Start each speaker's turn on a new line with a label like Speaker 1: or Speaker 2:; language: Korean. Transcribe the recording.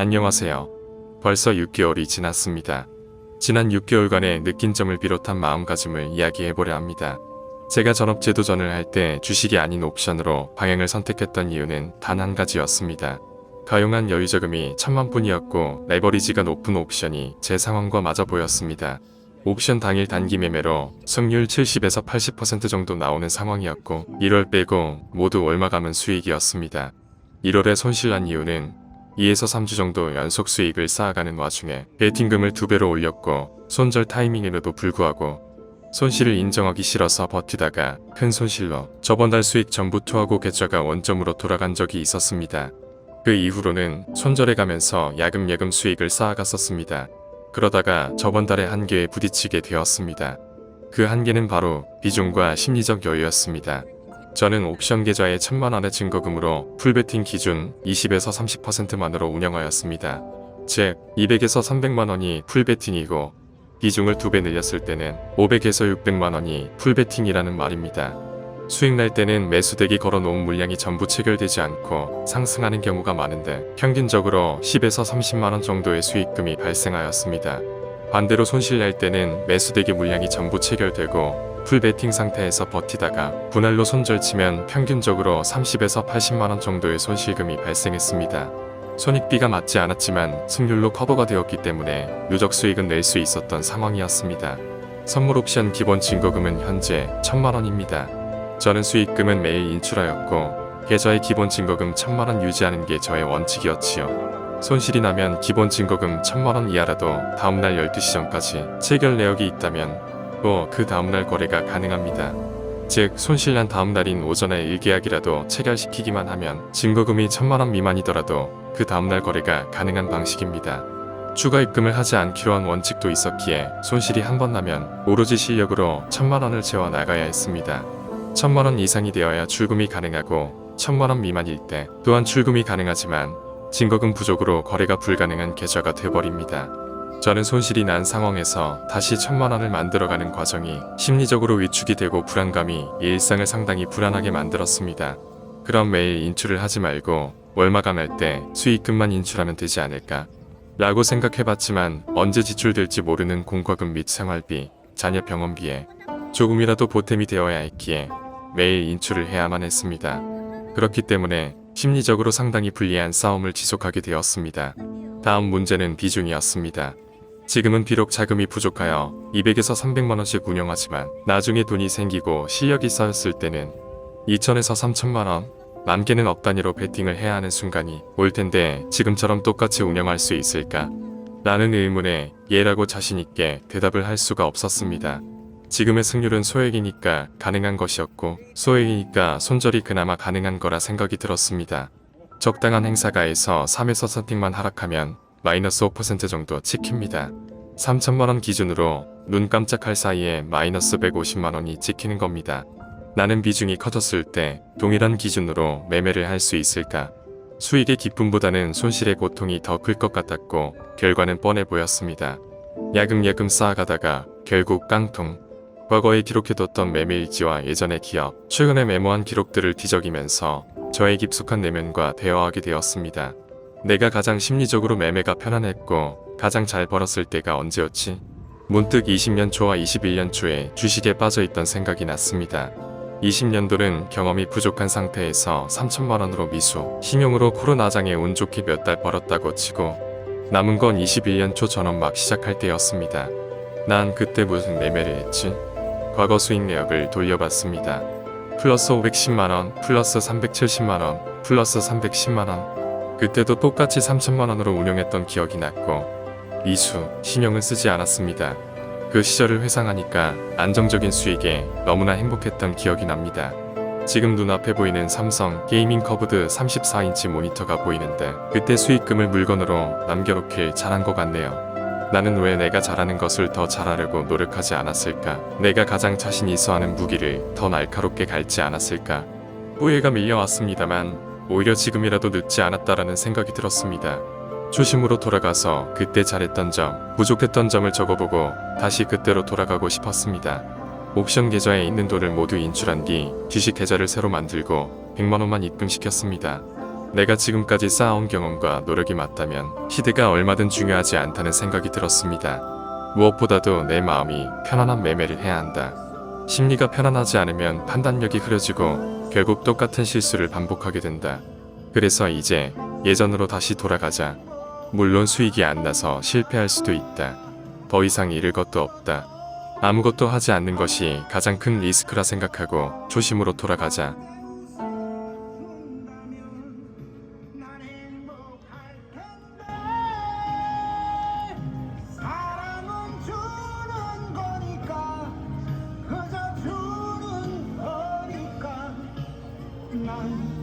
Speaker 1: 안녕하세요. 벌써 6개월이 지났습니다. 지난 6개월간의 느낀 점을 비롯한 마음가짐을 이야기해보려 합니다. 제가 전업제도전을 할 때 주식이 아닌 옵션으로 방향을 선택했던 이유는 단 한 가지였습니다. 가용한 여유자금이 1000만 뿐이었고 레버리지가 높은 옵션이 제 상황과 맞아 보였습니다. 옵션 당일 단기 매매로 승률 70에서 80% 정도 나오는 상황이었고 1월 빼고 모두 얼마 감은 수익이었습니다. 1월에 손실난 이유는 2에서 3주 정도 연속 수익을 쌓아가는 와중에 베팅금을 2배로 올렸고 손절 타이밍에도 불구하고 손실을 인정하기 싫어서 버티다가 큰 손실로 저번 달 수익 전부 토하고 계좌가 원점으로 돌아간 적이 있었습니다. 그 이후로는 손절해가면서 야금야금 수익을 쌓아갔었습니다. 그러다가 저번 달에 한계에 부딪히게 되었습니다. 그 한계는 바로 비중과 심리적 여유였습니다. 저는 옵션 계좌에 1000만원의 증거금으로 풀베팅 기준 20에서 30%만으로 운영하였습니다. 즉 200에서 300만원이 풀베팅이고 비중을 2배 늘렸을 때는 500에서 600만원이 풀베팅이라는 말입니다. 수익 날 때는 매수대기 걸어놓은 물량이 전부 체결되지 않고 상승하는 경우가 많은데 평균적으로 10에서 30만원 정도의 수익금이 발생하였습니다. 반대로 손실 날 때는 매수대기 물량이 전부 체결되고 풀베팅 상태에서 버티다가 분할로 손절치면 평균적으로 30에서 80만원 정도의 손실금이 발생했습니다. 손익비가 맞지 않았지만 승률로 커버가 되었기 때문에 누적 수익은 낼 수 있었던 상황이었습니다. 선물 옵션 기본 증거금은 현재 1000만원입니다. 저는 수익금은 매일 인출하였고 계좌의 기본 증거금 1000만원 유지하는 게 저의 원칙이었지요. 손실이 나면 기본 증거금 1000만원 이하라도 다음날 12시 전까지 체결 내역이 있다면 또 그 다음날 거래가 가능합니다. 즉 손실난 다음날인 오전에 일계약이라도 체결시키기만 하면 증거금이 1000만원 미만이더라도 그 다음날 거래가 가능한 방식입니다. 추가 입금을 하지 않기로 한 원칙도 있었기에 손실이 한 번 나면 오로지 실력으로 1000만원을 채워 나가야 했습니다. 1000만원 이상이 되어야 출금이 가능하고 1000만원 미만일 때 또한 출금이 가능하지만 증거금 부족으로 거래가 불가능한 계좌가 돼버립니다. 저는 손실이 난 상황에서 다시 1000만원을 만들어가는 과정이 심리적으로 위축이 되고 불안감이 일상을 상당히 불안하게 만들었습니다. 그럼 매일 인출을 하지 말고 월마감할 때 수익금만 인출하면 되지 않을까? 라고 생각해봤지만 언제 지출될지 모르는 공과금 및 생활비, 자녀 병원비에 조금이라도 보탬이 되어야 했기에 매일 인출을 해야만 했습니다. 그렇기 때문에 심리적으로 상당히 불리한 싸움을 지속하게 되었습니다. 다음 문제는 비중이었습니다. 지금은 비록 자금이 부족하여 200에서 300만원씩 운영하지만 나중에 돈이 생기고 실력이 쌓였을 때는 2000에서 3000만원, 남게는 억 단위로 베팅을 해야 하는 순간이 올 텐데 지금처럼 똑같이 운영할 수 있을까? 라는 의문에 예라고 자신있게 대답을 할 수가 없었습니다. 지금의 승률은 소액이니까 가능한 것이었고 소액이니까 손절이 그나마 가능한 거라 생각이 들었습니다. 적당한 행사가에서 3에서 선택만 하락하면 마이너스 5% 정도 찍힙니다. 3000만원 기준으로 눈 깜짝할 사이에 마이너스 150만원이 찍히는 겁니다. 나는 비중이 커졌을 때 동일한 기준으로 매매를 할 수 있을까? 수익의 기쁨보다는 손실의 고통이 더 클 것 같았고 결과는 뻔해 보였습니다. 야금야금 쌓아가다가 결국 깡통. 과거에 기록해뒀던 매매일지와 예전의 기업, 최근에 메모한 기록들을 뒤적이면서 저의 깊숙한 내면과 대화하게 되었습니다. 내가 가장 심리적으로 매매가 편안했고 가장 잘 벌었을 때가 언제였지? 문득 20년 초와 21년 초에 주식에 빠져있던 생각이 났습니다. 20년도는 경험이 부족한 상태에서 3000만원으로 미수, 신용으로 코로나장에 운 좋게 몇 달 벌었다고 치고 남은 건 21년 초 전업 막 시작할 때였습니다. 난 그때 무슨 매매를 했지? 과거 수익 내역을 돌려봤습니다. 플러스 510만원, 플러스 370만원, 플러스 310만원. 그때도 똑같이 3000만원으로 운용했던 기억이 났고 미수, 신용을 쓰지 않았습니다. 그 시절을 회상하니까 안정적인 수익에 너무나 행복했던 기억이 납니다. 지금 눈앞에 보이는 삼성 게이밍 커브드 34인치 모니터가 보이는데 그때 수익금을 물건으로 남겨놓길 잘한 것 같네요. 나는 왜 내가 잘하는 것을 더 잘하려고 노력하지 않았을까? 내가 가장 자신 있어 하는 무기를 더 날카롭게 갈지 않았을까? 후회가 밀려왔습니다만 오히려 지금이라도 늦지 않았다라는 생각이 들었습니다. 초심으로 돌아가서 그때 잘했던 점, 부족했던 점을 적어보고 다시 그때로 돌아가고 싶었습니다. 옵션 계좌에 있는 돈을 모두 인출한 뒤 주식 계좌를 새로 만들고 100만원만 입금시켰습니다. 내가 지금까지 쌓아온 경험과 노력이 맞다면 시대가 얼마든 중요하지 않다는 생각이 들었습니다. 무엇보다도 내 마음이 편안한 매매를 해야 한다. 심리가 편안하지 않으면 판단력이 흐려지고 결국 똑같은 실수를 반복하게 된다. 그래서 이제 예전으로 다시 돌아가자. 물론 수익이 안 나서 실패할 수도 있다. 더 이상 잃을 것도 없다. 아무것도 하지 않는 것이 가장 큰 리스크라 생각하고 초심으로 돌아가자.
Speaker 2: 사랑은 주는 거니까 그저 주는 거니까 난